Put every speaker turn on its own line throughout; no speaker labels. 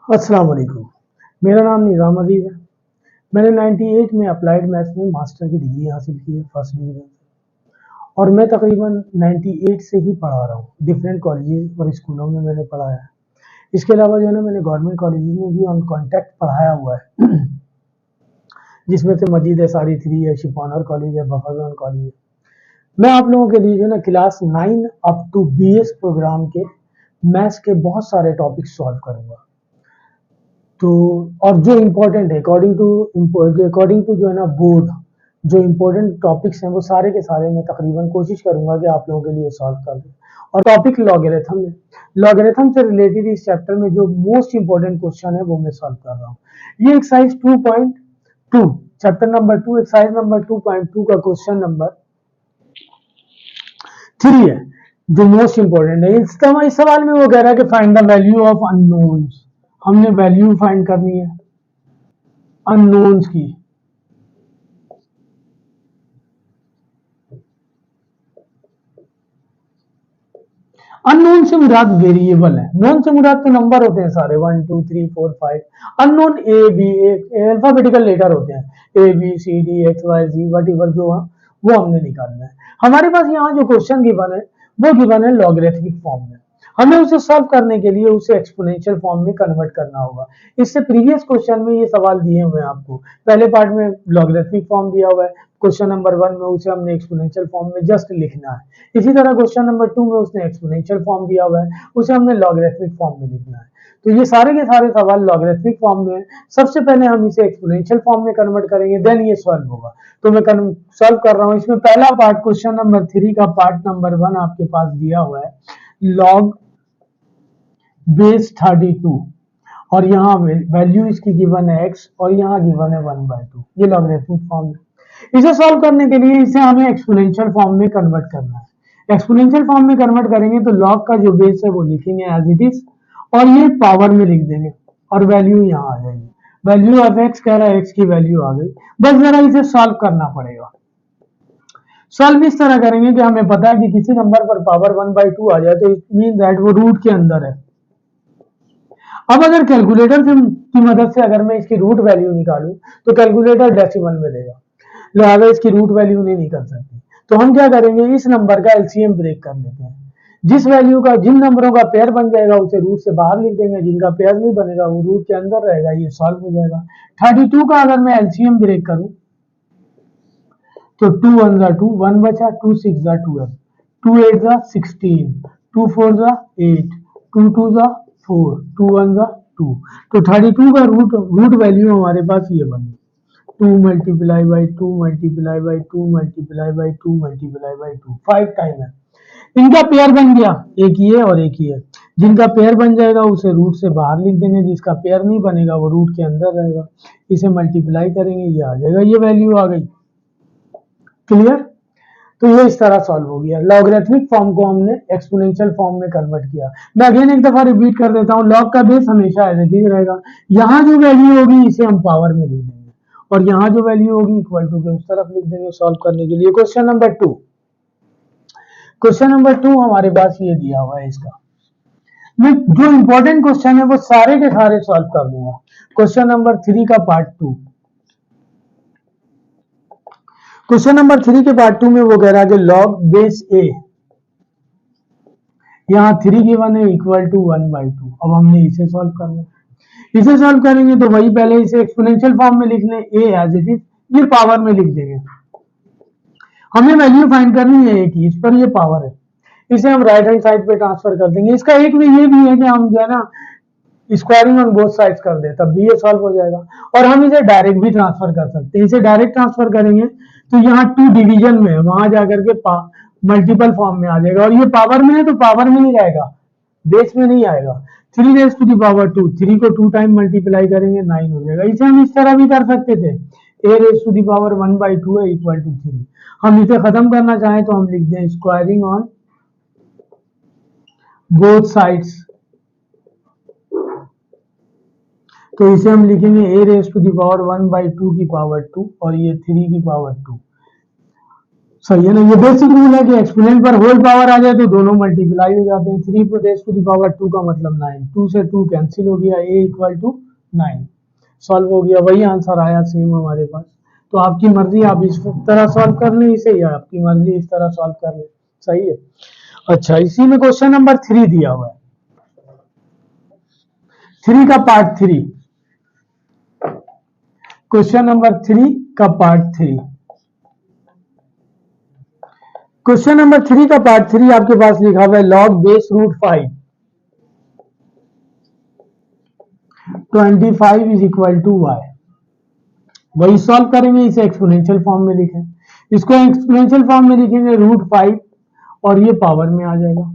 अस्सलाम वालेकुम। मेरा नाम निज़ाम अज़ीज़ है। मैंने 98 में अप्लाइड मैथ्स में मास्टर की डिग्री हासिल की है फर्स्ट डिवीज़न से, और मैं तकरीबन 98 से ही पढ़ा रहा हूँ। डिफरेंट कॉलेजेस और स्कूलों में मैंने पढ़ाया है। इसके अलावा जो है ना, मैंने गवर्नमेंट कॉलेजेस में भी ऑन कॉन्टैक्ट पढ़ाया हुआ है जिसमें से मजीद एसारी 3 है, शिफानर कॉलेज है, बफरजान कॉलेज है। मैं आप लोगों के लिए जो है ना class 9 up to BS program के मैथ्स के बहुत सारे टॉपिक सॉल्व करूँगा। तो और जो इम्पोर्टेंट है अकॉर्डिंग टू जो है ना बोर्ड, जो इम्पोर्टेंट टॉपिक्स हैं वो सारे के सारे मैं तकरीबन कोशिश करूंगा कि आप लोगों के लिए सॉल्व कर दूं। और टॉपिक लॉगरिथम है। लॉगरिथम से रिलेटेड इस चैप्टर में जो मोस्ट इम्पोर्टेंट क्वेश्चन है वो मैं सॉल्व कर रहा हूँ। ये exercise 2.2 chapter number 2 exercise number 2.2 का क्वेश्चन नंबर 3 है, जो मोस्ट इम्पोर्टेंट है। इस सवाल में वो कह रहा है कि find the value of unknowns. हमने वैल्यू फाइंड करनी है अननोन्स की। अननोन से मुराद वेरिएबल है, नोन से मुराद तो नंबर होते हैं सारे 1 2 3 4 5। Unknown A B alphabetical letter होते हैं, ABCDXYZ वट एवर जो है वो हमने निकालना है। हमारे पास यहाँ जो क्वेश्चन गिवन है वो गिवन है लॉगरिथमिक फॉर्म में। हमें उसे सॉल्व करने के लिए उसे एक्सपोनेंशियल फॉर्म में कन्वर्ट करना होगा। इससे प्रीवियस क्वेश्चन में ये सवाल दिए हुए हैं आपको। पहले पार्ट में लॉगरिथमिक फॉर्म दिया हुआ है, क्वेश्चन नंबर 1 में उसे हमने एक्सपोनेंशियल फॉर्म में जस्ट लिखना है। इसी तरह क्वेश्चन नंबर 2 में उसने एक्सपोनेंशियल फॉर्म दिया हुआ है, उसे हमने लॉगरिथमिक फॉर्म में लिखना है। तो ये सारे के सारे सवाल लॉगरिथमिक फॉर्म में है। सबसे पहले हम इसे एक्सपोनेंशियल फॉर्म में कन्वर्ट करेंगे, देन ये सॉल्व होगा। तो मैं सॉल्व कर रहा हूँ। इसमें पहला पार्ट क्वेश्चन नंबर 3 का पार्ट नंबर 1 आपके पास दिया हुआ है, लॉग बेस 32, और यहाँ वैल्यू इसकी गिवन है x और यहाँ गिवन है 1/2। ये लॉगरिथमिक फॉर्म है। इसे सॉल्व करने के लिए इसे हमें एक्सपोनेंशियल फॉर्म में कन्वर्ट करना है। एक्सपोनेंशियल फॉर्म में कन्वर्ट करेंगे तो लॉग का जो बेस है वो लिखेंगे एज इट इज, और ये पावर में लिख देंगे, और वैल्यू यहाँ आ जाएगी। वैल्यू ऑफ x कह रहा है, x की वैल्यू आ गई। बस जरा इसे सॉल्व करना पड़ेगा। सॉल्व इस तरह करेंगे कि हमें पता है कि किसी नंबर पर पावर 1/2 आ जाए तो इट मीन दैट वो रूट के अंदर है। अब अगर कैलकुलेटर की मदद से अगर मैं इसकी रूट वैल्यू निकालूं तो कैलकुलेटर डेसिमल में देगा, लिहाजा इसकी रूट वैल्यू नहीं निकल सकती। तो हम क्या करेंगे, इस नंबर का एलसीएम ब्रेक कर लेते हैं। जिस वैल्यू का जिन नंबरों का पेयर बन जाएगा उसे रूट से बाहर लिख देंगे, जिनका पेयर नहीं बनेगा वो रूट के अंदर रहेगा। ये सॉल्व हो जाएगा। 32 का अगर मैं एलसीएम ब्रेक करूं तो 2 1 जा 2, 1 बचा, 2 6 जा 12, 2 8 जा 16, 2 4 जा 8, 2 2 जा 4, 2 1 जा 2। तो 32 का रूट वैल्यू हमारे पास ये बनी, 2 multiply by 2 multiply by 2 multiply by 2 multiply by 2, 5 time है। इनका पेयर बन गया, एक ये और एक ये। जिनका पेयर बन जाएगा उसे रूट से बाहर लिख देंगे, जिसका पेयर नहीं बनेगा वो रूट के अंदर रहेगा। इसे मल्टीप्लाई करेंगे, ये आ जाएगा, ये वैल्यू आ गई। क्लियर? तो ये इस तरह सॉल्व हो गया। लॉगरिथमिक फॉर्म को हमने एक्सपोनेंशियल फॉर्म में कन्वर्ट किया। मैं अगेन एक दफा रिपीट कर देता हूँ, लॉग का बेस हमेशा एज इट इज रहेगा। यहाँ जो वैल्यू होगी इसे हम पावर में लिख देंगे, और यहाँ जो वैल्यू होगी इक्वल टू के उस तरफ लिख देंगे सॉल्व करने के लिए। क्वेश्चन नंबर 2, क्वेश्चन नंबर 2 हमारे पास ये दिया हुआ है। इसका मैं जो इंपॉर्टेंट क्वेश्चन है वो सारे के सारे सॉल्व कर दूंगा। क्वेश्चन नंबर 3 का पार्ट 2, क्वेश्चन नंबर 3 के पार्ट 2 में वो कह रहा है कि लॉग बेस a, यहाँ 3 गिवन है इक्वल टू 1/2। अब हमने इसे सॉल्व करना है। इसे सॉल्व करेंगे तो वही पहले इसे एक्सपोनेंशियल फॉर्म में लिख लें, a एज इट इज, ये पावर में लिख देंगे। हमें वैल्यू फाइंड करनी है a की, इस पर ये पावर है, इसे हम राइट हैंड साइड पे ट्रांसफर कर देंगे। इसका एक भी ये भी है कि हम जो है ना स्क्वायरिंग ऑन बोथ साइड्स कर दे, तब भी ये सॉल्व हो जाएगा। और हम इसे डायरेक्ट भी ट्रांसफर कर सकते हैं। इसे डायरेक्ट ट्रांसफर करेंगे तो यहाँ 2 डिवीजन में है, वहां जाकर के मल्टीपल फॉर्म में आ जाएगा, और ये पावर में है तो पावर में ही रहेगा, बेस में नहीं आएगा। 3 रेज टू दी पावर 2, 3 को 2 टाइम मल्टीप्लाई करेंगे 9 हो जाएगा। इसे हम इस तरह भी कर सकते थे, a raise to the power 1/2 है इक्वल टू 3। हम इसे खत्म करना चाहें तो हम लिख दें स्क्वायरिंग ऑन बोथ साइड्स, तो इसे हम लिखेंगे a raise to the power 1/2 की पावर 2 और ये 3 की पावर 2। सही है ना। ये बेसिक रूल है कि एक्सपोनेंट पर होल पावर आ जाए तो दोनों मल्टीप्लाई हो जाते हैं। 3 रेज़ टू द पावर 2 का मतलब 9, 2 से 2 कैंसिल हो गया, a इक्वल टू 9, सॉल्व हो गया, वही आंसर आया सेम हमारे पास। तो आपकी मर्जी, आप इस तरह सॉल्व कर लें इसे, या आपकी मर्जी इस तरह सॉल्व कर लें। सही है। अच्छा, इसी में क्वेश्चन नंबर 3 दिया हुआ है, 3 का पार्ट 3, क्वेश्चन नंबर 3 का पार्ट 3। क्वेश्चन नंबर 3 का पार्ट 3 आपके पास लिखा हुआ है log base root 5 25 is equal to y. वही सॉल्व करेंगे, इसे एक्सपोनेंशियल फॉर्म में लिखें। इसको एक्सपोनेंशियल फॉर्म में लिखेंगे रूट 5 और ये पावर में आ जाएगा।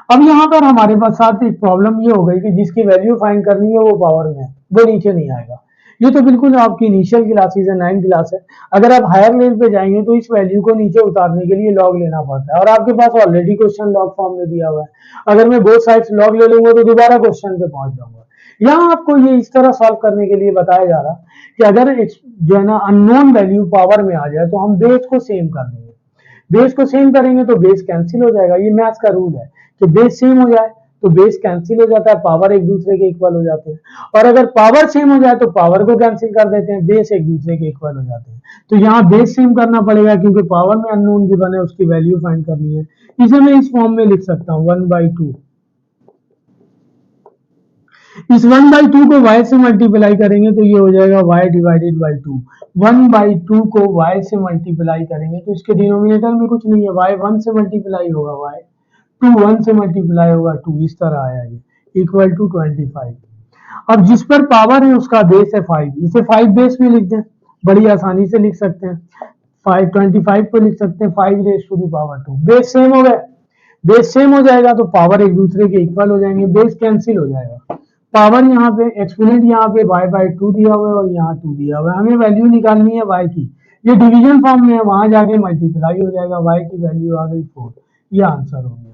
अब यहाँ पर हमारे पास साथ एक प्रॉब्लम ये हो गई कि जिसकी वैल्यू फाइंड करनी है वो पावर में है, वो नीचे नहीं आएगा। ये तो बिल्कुल आपकी इनिशियल क्लासेज है, 9th क्लास है। अगर आप हायर लेवल पे जाएंगे तो इस वैल्यू को नीचे उतारने के लिए लॉग लेना पड़ता है, और आपके पास ऑलरेडी क्वेश्चन लॉग फॉर्म में दिया हुआ है। अगर मैं बोथ साइड्स लॉग ले लूंगा तो दोबारा क्वेश्चन पे पहुंच जाऊंगा। यहाँ आपको ये इस तरह सॉल्व करने के लिए बताया जा रहा कि अगर जो है ना अननोन वैल्यू पावर में आ जाए तो हम बेस को सेम कर देंगे। बेस को सेम करेंगे तो बेस कैंसिल हो जाएगा। ये मैथ्स का रूल है कि बेस सेम हो जाए तो बेस कैंसिल हो जाता है, पावर एक दूसरे के इक्वल हो जाते हैं। और अगर पावर सेम हो जाए तो पावर को कैंसिल कर देते हैं, बेस एक दूसरे के इक्वल हो जाते हैं। तो यहाँ बेस सेम करना पड़ेगा क्योंकि पावर में अननोन गिवन है, उसकी वैल्यू फाइंड करनी है। इसे मैं इस फॉर्म में लिख सकता हूँ 1/2। इस 1/2 को y से मल्टीप्लाई करेंगे तो ये हो जाएगा y डिवाइडेड बाई 2। 1/2 को y से मल्टीप्लाई करेंगे तो इसके डिनोमिनेटर में कुछ नहीं है, y 1 से मल्टीप्लाई होगा, y 2 1 से मल्टीप्लाई होगा 2, इस तरह आया ये इक्वल टू 25। अब जिस पर पावर है उसका बेस है 5, इसे 5 बेस में लिख दें, बड़ी आसानी से लिख सकते हैं। 25 को लिख सकते हैं 5 raise to the power 2। Base same हो गए, बेस सेम हो जाएगा तो पावर एक दूसरे के इक्वल हो जाएंगे, बेस कैंसिल हो जाएगा। पावर यहाँ पे एक्सपोनेंट यहाँ पे y/2 दिया हुआ है और यहाँ 2 दिया हुआ है, हमें वैल्यू निकालनी है y की। ये डिवीजन फॉर्म में है, वहां जाके मल्टीप्लाई हो जाएगा, y की वैल्यू आ गई 4। ये आंसर हो गया।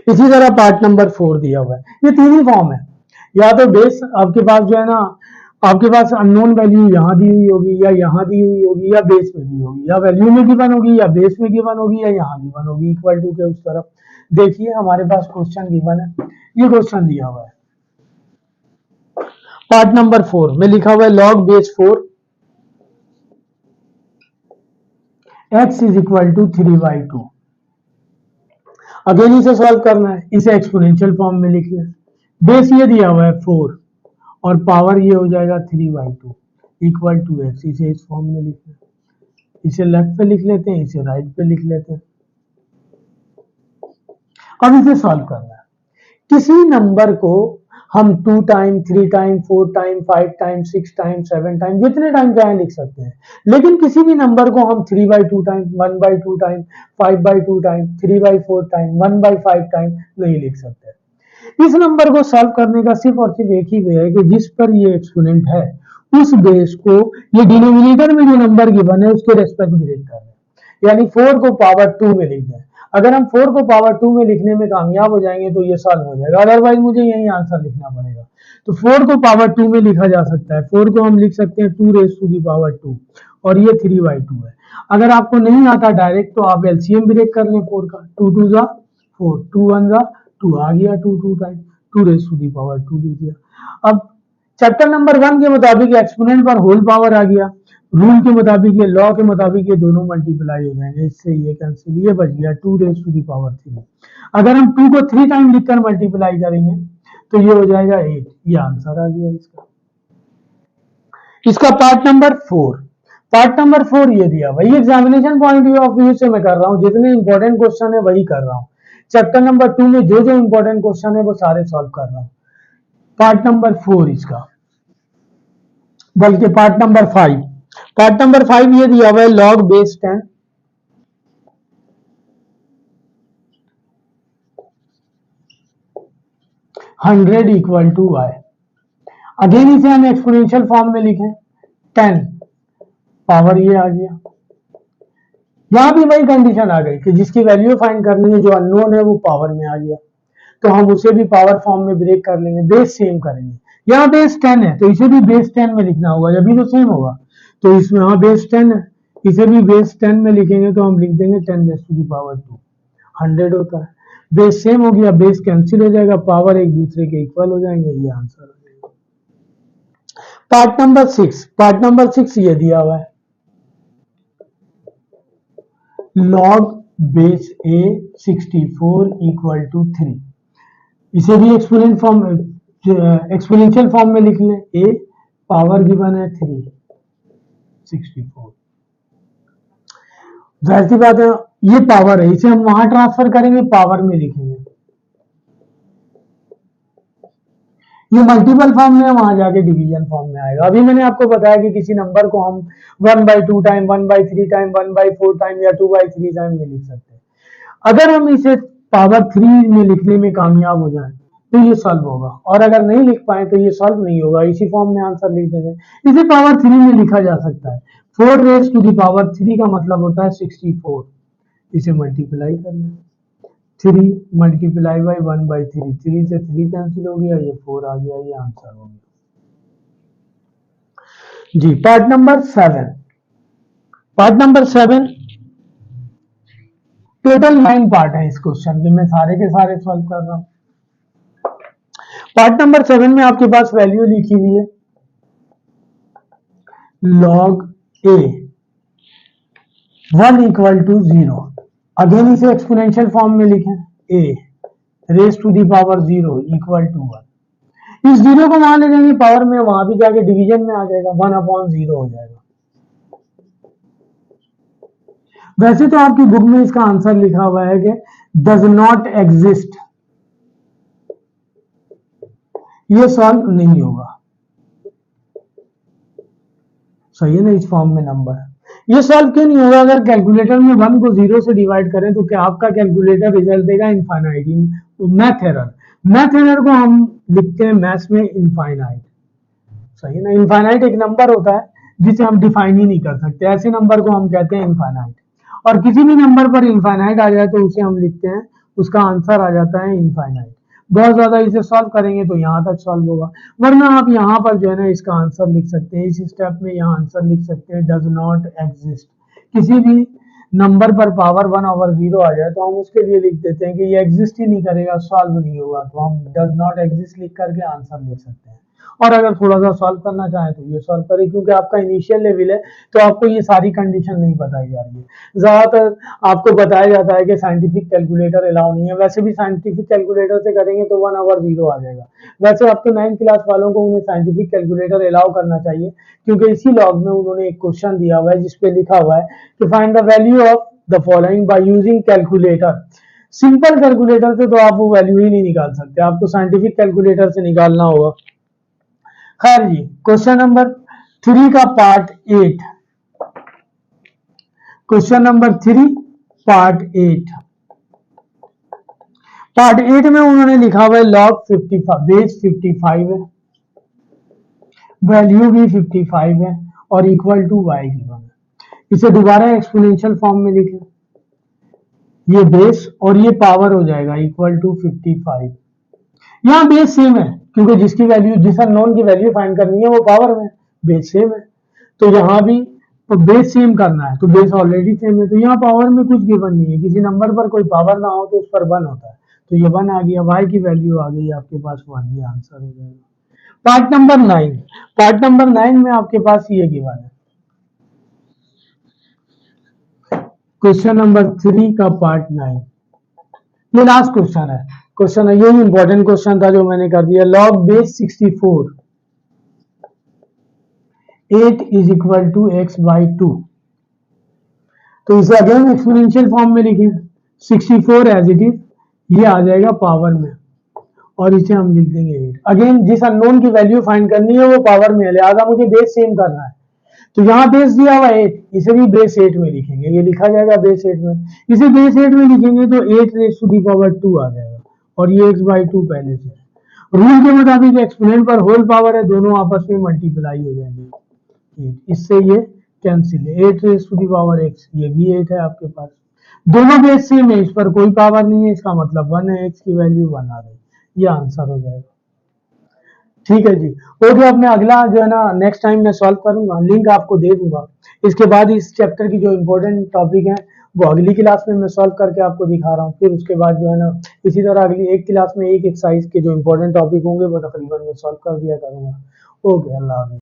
इसी तरह पार्ट नंबर 4 दिया हुआ है, ये तीन ही फॉर्म है। या तो बेस आपके पास जो है ना, आपके पास अननोन वैल्यू यहाँ दी हुई होगी या यहाँ दी हुई होगी या बेस में दी होगी, या वैल्यू में गिवन होगी या बेस में गिवन होगी या यहाँ गिवन होगी इक्वल टू के उस तरफ। देखिए हमारे पास क्वेश्चन गिवन है, ये क्वेश्चन दिया हुआ है पार्ट नंबर 4 में लिखा हुआ है log base 4 x is equal to 3/2। Again इसे सॉल्व करना है, इसे एक्सपोनेंशियल फॉर्म में लिख लें। बेस ये दिया हुआ है 4 और पावर ये हो जाएगा 3/2 इक्वल टू x। इसे इस फॉर्म में लिख लें, इसे लेफ्ट पे लिख लेते हैं, इसे राइट पे लिख लेते हैं। अब इसे सॉल्व करना है। किसी नंबर को हम 2 time 3 time 4 time 5 time 6 time 7 time जितने टाइम चाहें लिख सकते हैं, लेकिन किसी भी नंबर को हम 3/2 time 1/2 time 5/2 time 3/4 time 1/5 time नहीं लिख सकते। इस नंबर को सॉल्व करने का सिर्फ और सिर्फ एक ही वे है कि जिस पर ये एक्सपोनेंट है उस बेस को ये डिनोमिनेटर में जो नंबर गिवन है उसके रेस्पेक्ट ब्रेक कर दें, यानी 4 को पावर 2 में लिख दें। अगर हम 4 को पावर 2 में लिखने में कामयाब हो जाएंगे तो ये सॉल्व हो जाएगा, अदरवाइज मुझे यही आंसर लिखना पड़ेगा। तो 4 को पावर 2 में लिखा जा सकता है, 4 को हम लिख सकते हैं 2 रेज़ टू दी पावर 2 और ये 3/2 है। अगर आपको नहीं आता डायरेक्ट तो आप एलसीएम ब्रेक कर लें 4 का, 2 2 जा 4, 2 1 जा 2 आ गया, 2 2 time 2 raise to the power 2 लिख दिया। अब चैप्टर नंबर 1 के मुताबिक एक्सपोनेंट पर होल पावर आ गया, रूल के मुताबिक ये लॉ के मुताबिक ये दोनों मल्टीप्लाई हो जाएंगे, इससे ये कैंसिल, ये बच गया 2 रेज़ टू दी पावर 3। अगर हम 2 को 3 टाइम लिखकर मल्टीप्लाई करेंगे तो ये हो जाएगा 8। ये आंसर आ गया इसका पार्ट नंबर 4। पार्ट नंबर 4 ये दिया, वही एग्जामिनेशन पॉइंट ऑफ व्यू से मैं कर रहा हूँ, जितने इंपॉर्टेंट क्वेश्चन है वही कर रहा हूँ। चैप्टर नंबर 2 में जो जो इंपॉर्टेंट क्वेश्चन है वो सारे सॉल्व कर रहा हूँ। पार्ट नंबर 4 इसका, बल्कि पार्ट नंबर 5। पार्ट नंबर 5 ये दिया हुआ है log base 10 100 equal to y। Again इसे हम एक्सपोनेंशियल फॉर्म में लिखें, 10 पावर ये आ गया। यहां भी वही कंडीशन आ गई कि जिसकी वैल्यू फाइंड करनी है जो अननोन है वो पावर में आ गया, तो हम उसे भी पावर फॉर्म में ब्रेक कर लेंगे, बेस सेम करेंगे। यहाँ बेस 10 है तो इसे भी बेस 10 में लिखना होगा, जब भी तो सेम होगा। तो इसमें यहाँ बेस 10 है, इसे भी बेस 10 में लिखेंगे तो हम लिख देंगे 10 रेज़ टू दी पावर 2, 100 होता है। बेस सेम हो गया, बेस कैंसिल हो जाएगा, पावर एक दूसरे के इक्वल हो जाएंगे, ये आंसर हो जाएगा। पार्ट नंबर 6 ये दिया हुआ है, log base a 64 equal to 3। इसे भी एक्सपोनेंशियल फॉर्म में लिख लें, a पावर गिवन है 3 64। जाहिर सी बात है ये पावर है, इसे हम वहां ट्रांसफर करेंगे, पावर में लिखेंगे। ये मल्टीपल फॉर्म में वहां जाके डिवीजन फॉर्म में आएगा। अभी मैंने आपको बताया कि किसी नंबर को हम 1/2 टाइम, 1/3 टाइम, 1/4 टाइम या 2/3 टाइम नहीं लिख सकते। अगर हम इसे पावर 3 में लिखने में कामयाब हो जाए तो ये सॉल्व होगा, और अगर नहीं लिख पाए तो ये सॉल्व नहीं होगा, इसी फॉर्म में आंसर लिख देंगे। इसे पावर 3 में लिखा जा सकता है। 4 रेज़ टू दी पावर 3 का मतलब होता है 64। इसे मल्टीप्लाई करना, 3 मल्टीप्लाई बाई 1/3, 3 से 3 कैंसिल हो गया, ये 4 आ गया, ये आंसर हो गया जी। पार्ट नंबर 7 टोटल 9 पार्ट है इस क्वेश्चन के, मैं सारे के सारे सॉल्व कर रहा हूं। पार्ट नंबर 7 में आपके पास वैल्यू लिखी हुई है log a 1 equal to 0। Again इसे एक्सपोनेंशियल फॉर्म में लिखें, a raise to the power 0 equal to 1। इस 0 को वहां ले जाएंगे पावर में, वहां भी जाके डिवीजन में आ जाएगा, 1/0 हो जाएगा। वैसे तो आपकी बुक में इसका आंसर लिखा हुआ है कि डज नॉट एग्जिस्ट, ये सॉल्व नहीं होगा, सही है ना, इस फॉर्म में नंबर ये सॉल्व क्यों नहीं होगा? अगर कैलकुलेटर में 1 को 0 से डिवाइड करें तो क्या आपका कैलकुलेटर रिजल्ट देगा इनफाइनाइट। मैथ एरर को हम लिखते हैं मैथ्स में इनफाइनाइट, सही है ना। इनफाइनाइट एक नंबर होता है जिसे हम डिफाइन ही नहीं कर सकते, ऐसे नंबर को हम कहते हैं इनफाइनाइट। और किसी भी नंबर पर इनफाइनाइट आ जाए तो उसे हम लिखते हैं, उसका आंसर आ जाता है इनफाइनाइट। बहुत ज्यादा इसे सॉल्व करेंगे तो यहाँ तक सॉल्व होगा, वरना आप यहाँ पर जो है ना इसका आंसर लिख सकते हैं, इस स्टेप में यहाँ आंसर लिख सकते हैं डज नॉट एग्जिस्ट। किसी भी नंबर पर पावर 1/0 आ जाए तो हम उसके लिए लिख देते हैं कि ये एग्जिस्ट ही नहीं करेगा, सॉल्व नहीं होगा, तो हम डज नॉट एग्जिस्ट लिख करके आंसर लिख सकते हैं। और अगर थोड़ा सा सॉल्व करना चाहे तो ये सॉल्व करें, क्योंकि आपका इनिशियल लेवल है तो आपको ये सारी कंडीशन नहीं बताई जा रही है। ज्यादातर आपको बताया जाता है कि साइंटिफिक कैलकुलेटर अलाउ नहीं है, वैसे भी साइंटिफिक कैलकुलेटर से करेंगे तो 1/0 आ जाएगा। वैसे अब तो 9th क्लास वालों को उन्हें साइंटिफिक कैलकुलेटर अलाउ करना चाहिए, क्योंकि इसी लॉग में उन्होंने एक क्वेश्चन दिया हुआ है जिसपे लिखा हुआ है कि find the value of the following by using calculator. Simple calculator से तो आप वो वैल्यू ही नहीं निकाल सकते, आपको साइंटिफिक कैलकुलेटर से निकालना होगा। खैर जी, क्वेश्चन नंबर 3 का part 8, question number 3 part 8। Part 8 में उन्होंने लिखा हुआ है log 55 बेस 55 है, वैल्यू भी 55 है और इक्वल टू y गिवन है। इसे दोबारा एक्सपोनेंशियल फॉर्म में लिखें, ये बेस और ये पावर हो जाएगा इक्वल टू 55। यहाँ बेस सेम है क्योंकि जिसकी वैल्यू, जिस अननोन की वैल्यू फाइंड करनी है वो पावर में, बेस सेम है, तो यहाँ भी तो बेस सेम करना है, तो बेस ऑलरेडी सेम है, तो यहाँ पावर में कुछ गिवन नहीं है। किसी नंबर पर कोई पावर ना हो तो उस पर 1 होता है, तो ये 1 आ गया, y की वैल्यू आ गई आपके पास 1, ये आंसर हो जाएगा। पार्ट नंबर 9 में आपके पास ये गिवन है, क्वेश्चन नंबर 3 का पार्ट 9, ये लास्ट क्वेश्चन है, यही इंपॉर्टेंट क्वेश्चन था जो मैंने कर दिया। log base 64 8 is equal to x/2, तो इसे अगेन एक्सपोनेंशियल फॉर्म में लिखें, 64 एज इट इज, ये आ जाएगा पावर में और इसे हम लिख देंगे 8। अगेन जिस अननोन की वैल्यू फाइंड करनी है वो पावर में है, लिहाजा मुझे बेस सेम करना है, तो यहाँ बेस दिया हुआ 8, इसे भी बेस 8 में लिखेंगे, ये लिखा जाएगा बेस 8 में। इसे बेस 8 में लिखेंगे तो 8 रेज़ टू दी पावर 2 आ जाएगा और ये x/2 पहले से है। रूल के मुताबिक एक्सपोनेंट पर होल पावर है, दोनों आपस में मल्टीप्लाई हो जाएंगे, इससे ये कैंसिल है, 8 raise to the power x, ये भी 8 है आपके पास, दोनों बेस सेम है, इस पर कोई पावर नहीं है, इसका मतलब 1 है, x की वैल्यू 1 आ गई, ये आंसर हो जाएगा। ठीक है जी। ओके, अब मैं अगला जो है ना नेक्स्ट टाइम मैं सॉल्व करूंगा, लिंक आपको दे दूंगा। इसके बाद इस चैप्टर की जो इम्पोर्टेंट टॉपिक है वो अगली क्लास में मैं सॉल्व करके आपको दिखा रहा हूँ। फिर उसके बाद जो है ना इसी तरह अगली एक क्लास में एक एक्सरसाइज के जो इम्पोर्टेंट टॉपिक होंगे वो तकरीबन मैं सॉल्व कर दिया करूंगा। ओके, अल्लाह हाफिज़।